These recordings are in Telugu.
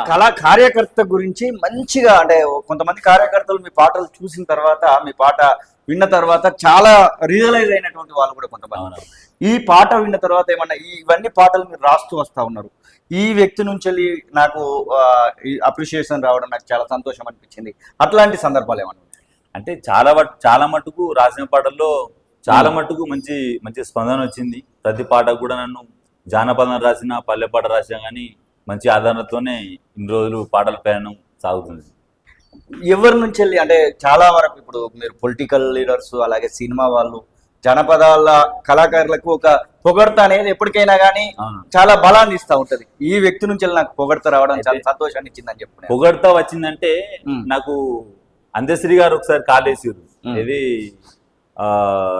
కళా కార్యకర్త గురించి మంచిగా అంటే కొంతమంది కార్యకర్తలు మీ పాటలు చూసిన తర్వాత మీ పాట విన్న తర్వాత చాలా రియలైజ్ అయినటువంటి వాళ్ళు కూడా కొంతమంది ఈ పాట విన్న తర్వాత ఏమన్నా ఇవన్నీ పాటలు మీరు రాస్తూ వస్తా ఉన్నారు, ఈ వ్యక్తి నుంచి వెళ్ళి నాకు అప్రిషియేషన్ రావడం నాకు చాలా సంతోషం అనిపించింది, అట్లాంటి సందర్భాలు ఏమన్నా? అంటే చాలా మటుకు రాసిన పాటల్లో చాలా మటుకు మంచి మంచి స్పందన వచ్చింది. ప్రతి పాట కూడా నన్ను జానపదం రాసిన పల్లె పాట రాసినా కానీ మంచి ఆదరణతోనే ఇన్ని రోజులు పాటల ప్రయాణం సాగుతుంది. ఎవరి నుంచి వెళ్ళి అంటే చాలా వరకు ఇప్పుడు మీరు పొలిటికల్ లీడర్స్ అలాగే సినిమా వాళ్ళు జనపదాల కళాకారులకు ఒక పొగడ్త అనేది ఎప్పటికైనా కానీ చాలా బలాన్ని ఇస్తా ఉంటది. ఈ వ్యక్తి నుంచి నాకు పొగడ్త రావడం చాలా సంతోషాన్ని ఇచ్చిందని చెప్పి. పొగడ్త వచ్చిందంటే నాకు అందశ్రీ గారు ఒకసారి కాల్ వేసారు, ఇది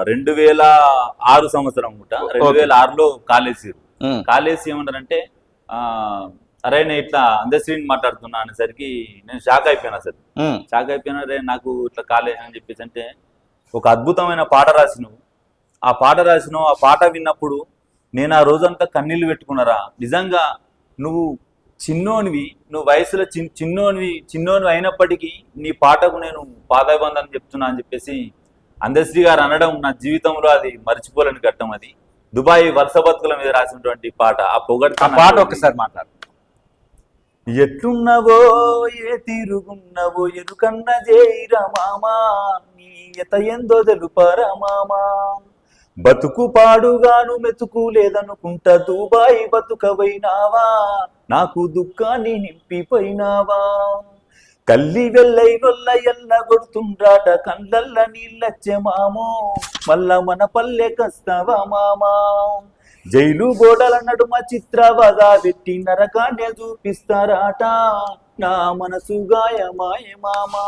2006 సంవత్సరం అనుకుంట, 2006లో కాల్ వేసారు. కాల్ వేసి ఏమంటారంటే అరే నేను ఇట్లా అందశ్రీని మాట్లాడుతున్నా అనేసరికి నేను షాక్ అయిపోయినా. అసలు షాక్ అయిపోయినా, అరే నాకు ఇట్లా కాల్ వేసి అని చెప్పేసి అంటే ఒక అద్భుతమైన పాట రాసినావు, ఆ పాట విన్నప్పుడు నేను ఆ రోజంతా కన్నీళ్లు పెట్టుకున్నారా. నిజంగా నువ్వు చిన్నోనివి, నువ్వు వయసులో చిన్నోనివి అయినప్పటికీ నీ పాటకు నేను పాదాబంధం చెప్తున్నా అని చెప్పేసి అందశ్రీ గారు అనడం నా జీవితంలో అది మర్చిపోలేని ఘట్టం. అది దుబాయ్ వలస బతుకుల మీద రాసినటువంటి పాట. ఆ పాట ఒకసారి మాట్లాడు. ఎట్లున్నవో ఏ తిరుగున్నవో ఎరుకన్న జైరా మామా, నీ ఎత ఎందో తెలుపరా మామా, బతుకు పాడుగాను మెతుకు లేదనుకుంటా దుబాయ్ బతుకవైనావా, నాకు దుఃఖాన్ని నింపిపోయినావా, కల్లి వెళ్ళై నొల్ల ఎల్ల కొడుతుండ్రాట కళ్ళల్ల నీళ్ళచ్చే మామో, మళ్ళా మన పల్లె కస్తావా మామా, జైలు గోడల నడుమ చిత్రవగా పెట్టి నరకాన్ని చూపిస్తారాట, నా మనసు గాయమాయ మామా,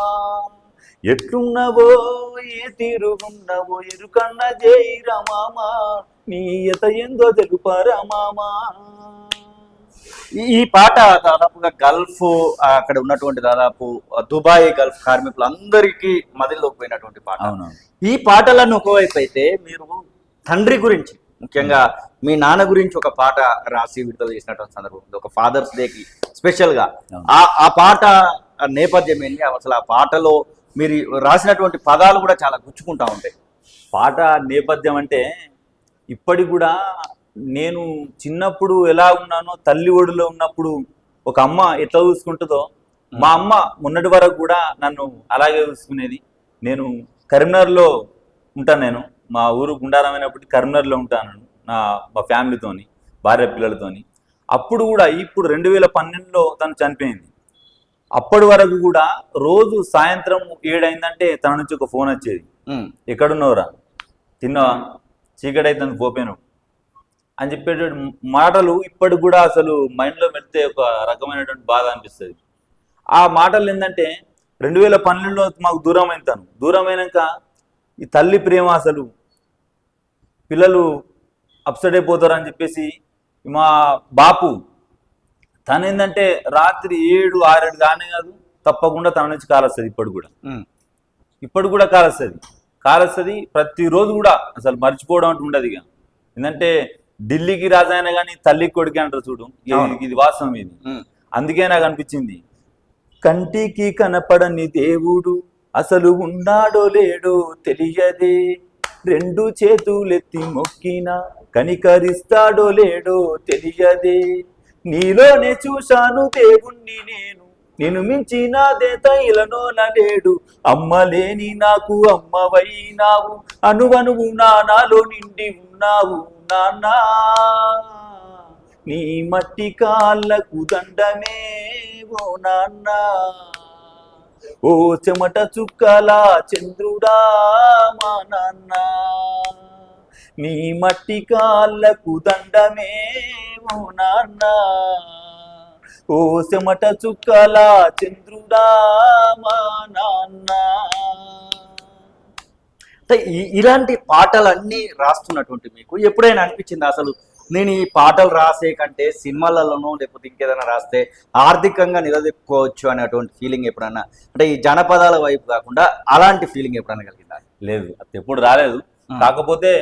ఎట్లున్నవో ఏ తీరుగున్నవో ఎరుకన్న జైరా మామా, నీ ఎత ఏందో తెలుపరా మామా. ఈ పాట దాదాపుగా గల్ఫ్ అక్కడ ఉన్నటువంటి దాదాపు దుబాయ్ గల్ఫ్ కార్మికులు అందరికీ మదిలోకి పోయినటువంటి పాట. ఈ పాటలను ఒకవైపు అయితే మీరు తండ్రి గురించి ముఖ్యంగా మీ నాన్న గురించి ఒక పాట రాసి విడుదల చేసినటువంటి సందర్భం ఉంది, ఒక ఫాదర్స్ డేకి స్పెషల్ గా. ఆ పాట నేపథ్యం ఏంటి, అసలు ఆ పాటలో మీరు రాసినటువంటి పదాలు కూడా చాలా గుచ్చుకుంటా ఉంటాయి. పాట నేపథ్యం అంటే ఇప్పటికి కూడా నేను చిన్నప్పుడు ఎలా ఉన్నానో, తల్లి ఒడిలో ఉన్నప్పుడు ఒక అమ్మ ఎట్లా చూసుకుంటుందో మా అమ్మ మొన్నటి వరకు కూడా నన్ను అలాగే చూసుకునేది. నేను కరీంనగర్లో ఉంటాను, నేను మా ఊరు గుండారమైనప్పటికీ కరీంనగర్లో ఉంటాను మా ఫ్యామిలీతోని, భార్య పిల్లలతోని. అప్పుడు కూడా ఇప్పుడు 2012లో తను చనిపోయింది. అప్పటి వరకు కూడా రోజు సాయంత్రం 7 అయిందంటే తన నుంచి ఒక ఫోన్ వచ్చేది, ఎక్కడున్నావురా, తిన్నావా, చీకటి అయితే పోపోయాను అని చెప్పేట మాటలు ఇప్పటికి కూడా అసలు మైండ్లో పెడితే ఒక రకమైనటువంటి బాధ అనిపిస్తుంది. ఆ మాటలు ఏంటంటే 2012లో మాకు దూరమైనాక ఈ తల్లి ప్రేమ, అసలు పిల్లలు అప్సెట్ అయిపోతారు అని చెప్పేసి మా బాపు తను ఏంటంటే రాత్రి 7-6 కానీ కాదు తప్పకుండా తన నుంచి కాలొస్తుంది. ఇప్పుడు కూడా కాలొస్తుంది ప్రతిరోజు కూడా, అసలు మర్చిపోవడం అంటూ ఉండదు. ఇక ఏంటంటే ఢిల్లీకి రాజైనా కానీ తల్లికి కొడుకు అంటారు చూడు, ఇది వాస్తవం. ఇది అందుకే నాకు అనిపించింది, కంటికి కనపడని దేవుడు అసలు ఉన్నాడో లేడో తెలియదే, 2 చేతులెత్తి మొక్కినా కనికరిస్తాడో లేడో తెలియదే, నీలోనే చూశాను దేవుణ్ణి నేను మించినదే తైలనోన లేడు, అమ్మలేని నాకు అమ్మవైనావు, అనువనువు నాలో నిండి ఉన్నావు నాన్నా, నీ మట్టి కాళ్ళకు దండమే ఓ నాన్న, ఓ చెమట చుక్కలా చంద్రుడా మా నాన్న, నీ మట్టి కాళ్ళకు దండమే ఓ నాన్న, ఓ చెమట చుక్కలా చంద్రుడా మా నాన్న. ఇలాంటి పాటలన్నీ రాస్తున్నటువంటి మీకు ఎప్పుడైనా అనిపించింది అసలు నేను ఈ పాటలు రాసే కంటే సినిమాలలోనో లేకపోతే ఇంకేదైనా రాస్తే ఆర్థికంగా నిలదొక్కుకోవచ్చు అనేటువంటి ఫీలింగ్ ఎప్పుడన్నా, అంటే ఈ జనపదాల వైపు కాకుండా అలాంటి ఫీలింగ్ ఎప్పుడైనా కలిగిందా? లేదు, అది ఎప్పుడు రాలేదు. కాకపోతే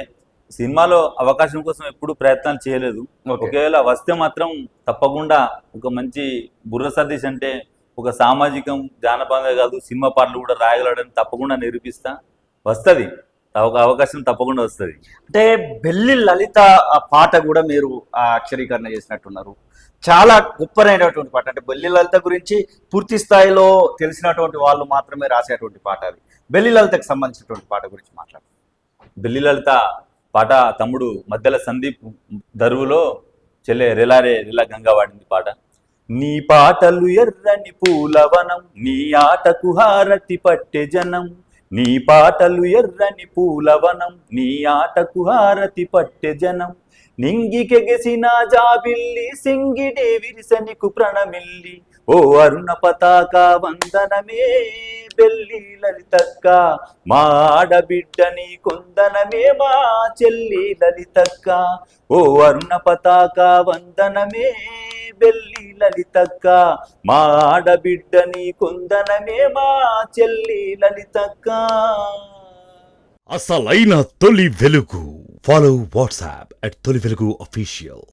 సినిమాలో అవకాశం కోసం ఎప్పుడు ప్రయత్నాలు చేయలేదు. ఒకవేళ వస్తే మాత్రం తప్పకుండా ఒక మంచి బుర్ర సతీష్ అంటే ఒక సామాజికం జానపదంగా కాదు సినిమా పాటలు కూడా రాయగలడని తప్పకుండా నిరూపిస్తా. వస్తుంది ఒక అవకాశం తప్పకుండా వస్తుంది. అంటే బెల్లి లలిత ఆ పాట కూడా మీరు అక్షరీకరణ చేసినట్టున్నారు. చాలా గొప్పనైనటువంటి పాట. అంటే బెల్లి లలిత గురించి పూర్తి స్థాయిలో తెలిసినటువంటి వాళ్ళు మాత్రమే రాసేటువంటి పాట అది. బెల్లి లలితకు సంబంధించినటువంటి పాట గురించి మాట్లాడు. బెల్లి లలిత పాట తమ్ముడు మధ్యల సందీప్ దరువులో చెల్లె రెలారే రెలా గంగా వాడింది పాట. నీ పాటలు ఎర్రని పూలవనం, నీ ఆటకు హారతి పట్టె జనం. నీ పాటలు ఎర్రని పూలవనం, నీ ఆటకు హారతి పట్టె జనం. నింగికెగసిన జాబిల్లి, సింగిడే విరిసనికు ప్రణమిల్లి. ఓ అరుణ పతాక వందనమే బెల్లి లలితక్క, మా ఆడబిడ్డని కొందనమే మా చెల్లి లలితక్క. ఓ అరుణ పతాక వందనమే బెల్లి లలితక్క, మా ఆడబిడ్డని కొందనమే మా చెల్లి లలితక్క. అసలైన తొలి వెలుగు. ఫాలో వాట్సాప్ @తొలి వెలుగు official.